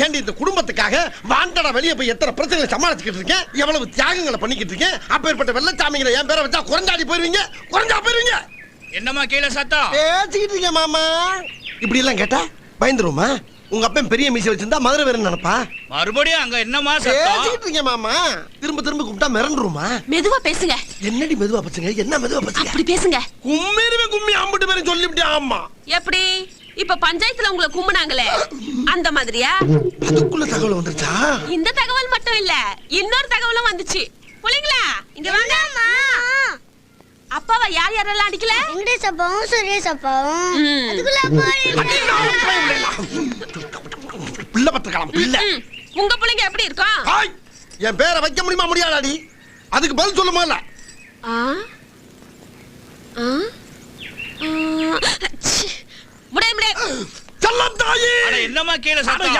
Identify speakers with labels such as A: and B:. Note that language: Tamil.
A: ஏண்டி இந்த குடும்பத்துக்காக வாண்டடா வெளியே போய் எத்தனை பிரச்சனைகளை சமாளிச்சுக்கிட்டு இருக்கேன், எவ்வளவு தியாகங்களை பண்ணிக்கிட்டு இருக்கேன். அப்பேற்பட்ட வெள்ளச்சாமிங்களை என் பேரை வச்சா குறைஞ்சாடி போயிருவீங்க, குறைஞ்சா போயிருவீங்க.
B: என்னம்மா கீழே சத்தம்?
A: பேசிக்கிட்டு இருக்கேன் மாமா. இப்படி எல்லாம் கேட்டா பயந்துருமா? உங்க அப்பன் பெரிய மீசை வச்சிருந்தா மதுரை வேற நினைப்பா.
B: மறுபடியும் அங்க என்னம்மா சத்தம்?
A: பேசிக்கிட்டு இருக்கேன் மாமா. திரும்ப திரும்ப கூப்பிட்டா மிரண்டுருமா?
C: மெதுவா பேசுங்க.
A: என்னடி மெதுவா பேசுங்க? என்ன மெதுவா பேசுங்க?
C: அப்படி பேசுங்க.
A: கும்மிருவே கும்மி ஆம்பிட்டு பேரும் சொல்லிவிட்டேன். ஆமா.
C: எப்படி? இப்ப பஞ்சாயத்துல உங்களை கும்பினாங்களே அந்த மாதிரியா?
A: அதுக்குள்ள தகவல் வந்துருச்சா?
C: இந்த தகவல் மட்டும் இல்ல, இன்னொரு தகவலும் வந்துச்சு. புள்ளைங்களா இங்க வாங்க. அப்பாவை யார் யாரெல்லாம் அடிக்கல?
D: வெங்கடேஷ் அப்பாவும் சுரேஷ் அப்பாவும். அதுக்குள்ள
A: பிள்ளை பத்திரக்கலாம் பிள்ளை.
C: உங்க பிள்ளைங்க எப்படி இருக்கும்?
A: என் பேரை வைக்க முடியுமா முடியாதாடி? அதுக்கு பதில் சொல்லுமா இல்ல?
C: முடியாது முடியாது.
A: செல்லம் தாயி.
B: என்னம்மா கீழே சத்தம்?